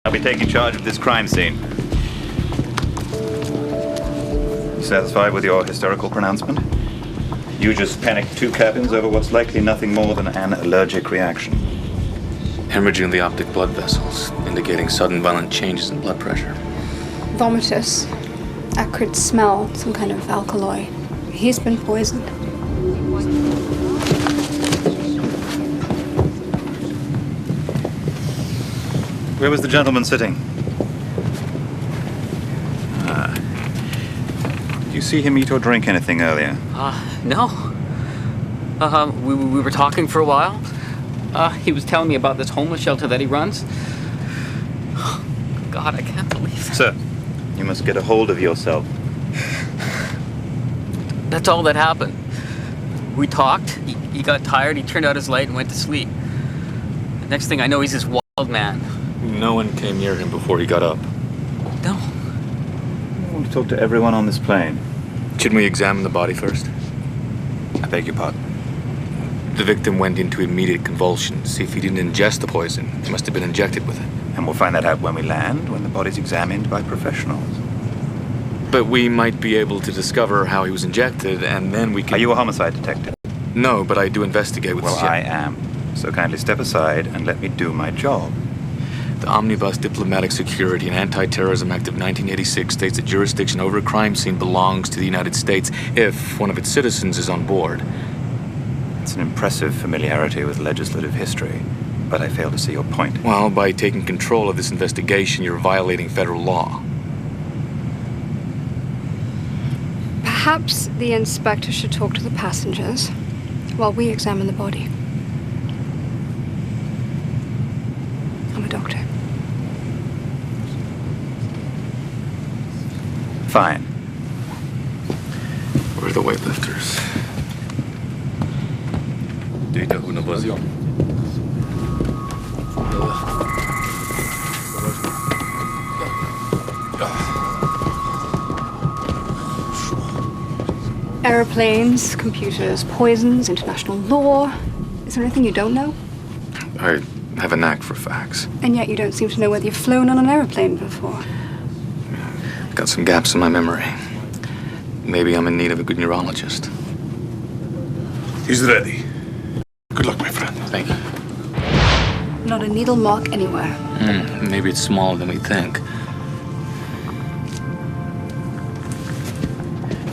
I'll be taking charge of this crime scene. You satisfied with your hysterical pronouncement? You just panicked 2 cabins over what's likely nothing more than an allergic reaction. Hemorrhaging in the optic blood vessels, indicating sudden violent changes in blood pressure. Vomitus. Acrid smell, some kind of alkaloid. He's been poisoned. Where was the gentleman sitting? Did you see him eat or drink anything earlier? No. We were talking for a while. He was telling me about this homeless shelter that he runs. God, I can't believe that. Sir, you must get a hold of yourself. That's all that happened. We talked, he got tired, he turned out his light and went to sleep. The next thing I know, he's this wild man. No one came near him before he got up. No. I want to talk to everyone on this plane. Shouldn't we examine the body first? I beg your pardon. The victim went into immediate convulsions. If he didn't ingest the poison, he must have been injected with it. And we'll find that out when we land, when the body's examined by professionals. But we might be able to discover how he was injected, and then we can... Are you a homicide detective? No, but I do investigate with... Well, I am. So kindly step aside and let me do my job. The Omnibus Diplomatic Security and Anti-Terrorism Act of 1986 states that jurisdiction over a crime scene belongs to the United States if one of its citizens is on board. It's an impressive familiarity with legislative history, but I fail to see your point. Well, by taking control of this investigation, you're violating federal law. Perhaps the inspector should talk to the passengers while we examine the body. I'm a doctor. Fine. Where are the weightlifters? Airplanes, computers, poisons, international law. Is there anything you don't know? I have a knack for facts. And yet you don't seem to know whether you've flown on an airplane before. I've got some gaps in my memory. Maybe I'm in need of a good neurologist. He's ready. Good luck, my friend. Thank you. Not a needle mark anywhere. Maybe it's smaller than we think.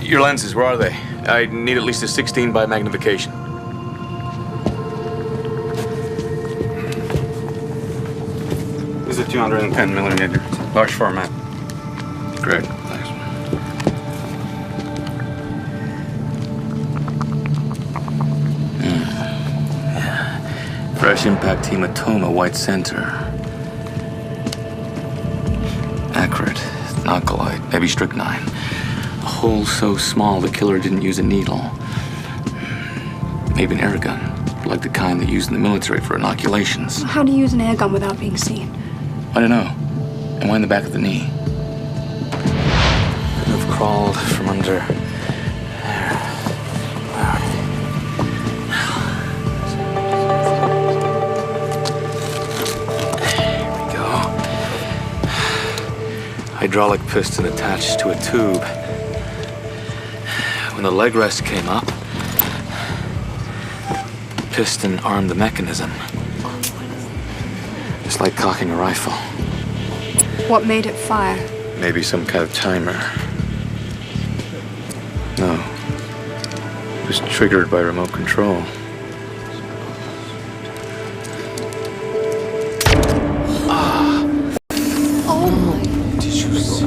Your lenses, where are they? I need at least a 16 by magnification. This is a 210 millimeter, large format. Great, thanks. Yeah. Fresh impact hematoma, white center. Acrid, alkaloid, maybe strychnine. A hole so small the killer didn't use a needle. Maybe an air gun, like the kind they use in the military for inoculations. How do you use an air gun without being seen? I don't know. And why in the back of the knee? Couldn't have crawled from under there. Here we go. Hydraulic piston attached to a tube. When the leg rest came up, the piston armed the mechanism. Just like cocking a rifle. What made it fire? Maybe some kind of timer. No. It was triggered by remote control. Oh my... Did you see?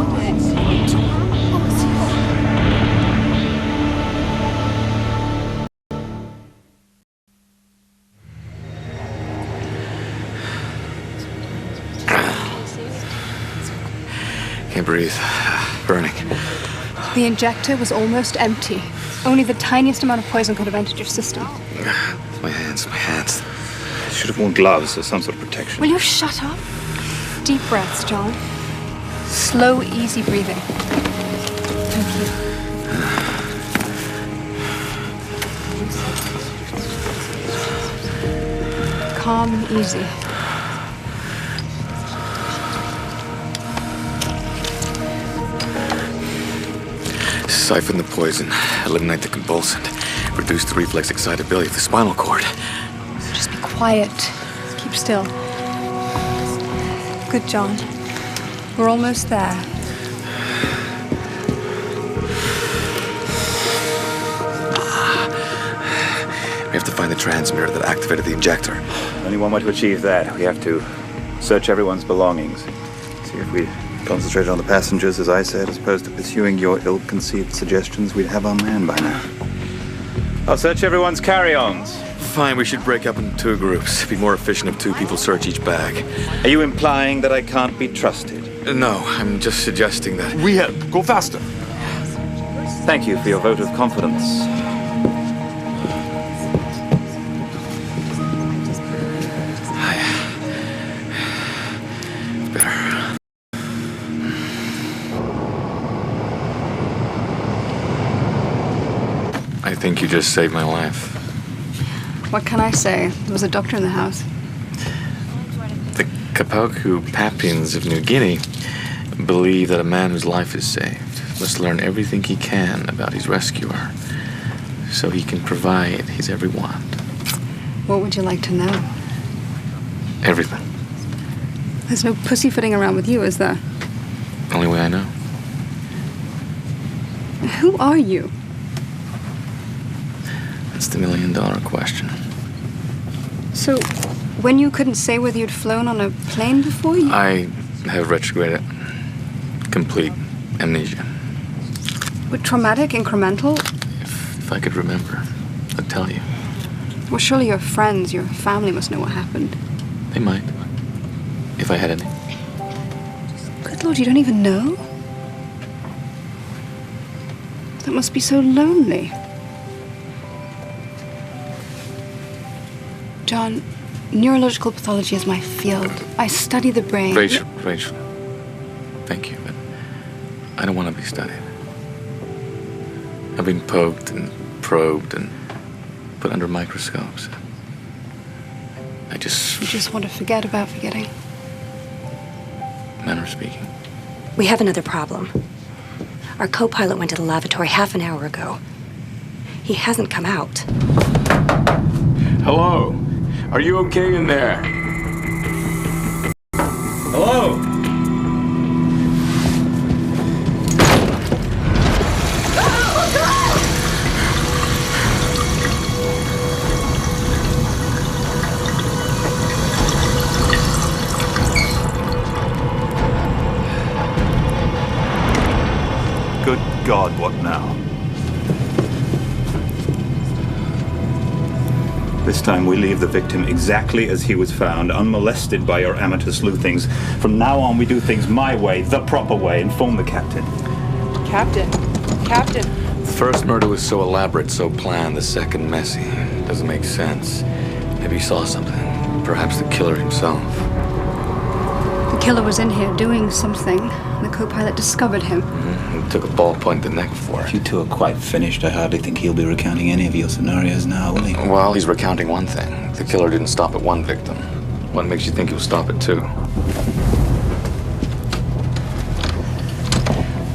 Can't breathe. Burning. The injector was almost empty. Only the tiniest amount of poison could have entered your system. My hands, my hands. You should have worn gloves or some sort of protection. Will you shut up? Deep breaths, John. Slow, easy breathing. Thank you. Calm and easy. Siphon the poison, eliminate the convulsant, reduce the reflex excitability of the spinal cord. Just be quiet. Keep still. Good, John. We're almost there. We have to find the transmitter that activated the injector. Only one way to achieve that. We have to search everyone's belongings. See if we concentrated on the passengers, as I said, as opposed to pursuing your ill-conceived suggestions, we'd have our man by now. I'll search everyone's carry-ons. Fine, we should break up into 2 groups. It'd be more efficient if 2 people search each bag. Are you implying that I can't be trusted? No, I'm just suggesting that. We help. Go faster. Thank you for your vote of confidence. Better. I think you just saved my life. What can I say? There was a doctor in the house. The Kapoku Papians of New Guinea believe that a man whose life is saved must learn everything he can about his rescuer so he can provide his every want. What would you like to know? Everything. There's no pussyfooting around with you, is there? Only way I know. Who are you? That's the $1 million question. So, when you couldn't say whether you'd flown on a plane before, you... I have retrograded. Complete amnesia. But traumatic, incremental? If I could remember, I'd tell you. Well, surely your friends, your family must know what happened. They might. If I had any. Good Lord, you don't even know? That must be so lonely. John, neurological pathology is my field. I study the brain. Rachel. Thank you, but I don't want to be studied. I've been poked and probed and put under microscopes. You just want to forget about forgetting. Manner of speaking. We have another problem. Our co-pilot went to the lavatory half an hour ago. He hasn't come out. Hello? Are you okay in there? Hello? Good God, what now? This time we leave the victim exactly as he was found, unmolested by your amateur sleuthings. From now on, we do things my way, the proper way. Inform the captain. Captain. The first murder was so elaborate, so planned. The second messy. Doesn't make sense. Maybe he saw something. Perhaps the killer himself. The killer was in here doing something. The co-pilot discovered him. He took a ballpoint to the neck for If it. you two are quite finished, I hardly think he'll be recounting any of your scenarios now, will he? Well, he's recounting one thing. The killer didn't stop at one victim. What makes you think he'll stop at 2?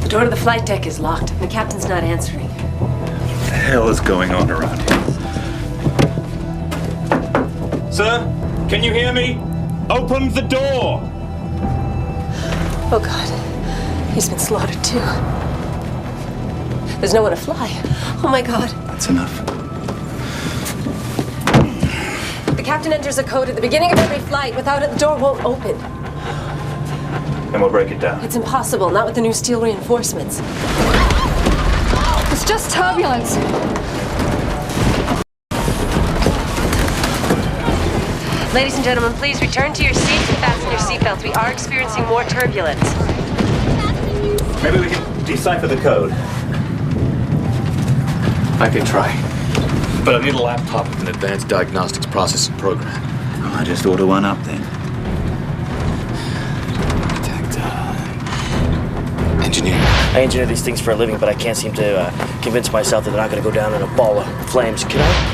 The door to the flight deck is locked. The captain's not answering. What the hell is going on around here? Sir, can you hear me? Open the door! Oh, God. He's been slaughtered, too. There's nowhere to fly. Oh, my God. That's enough. The captain enters a code at the beginning of every flight. Without it, the door won't open. Then we'll break it down. It's impossible, not with the new steel reinforcements. It's just turbulence. Ladies and gentlemen, please return to your seats and fasten your seatbelts. We are experiencing more turbulence. Maybe we can decipher the code. I could try. But I need a laptop with an advanced diagnostics processing program. Oh, I just order one up then. Engineer. I engineer these things for a living, but I can't seem to convince myself that they're not going to go down in a ball of flames. Can I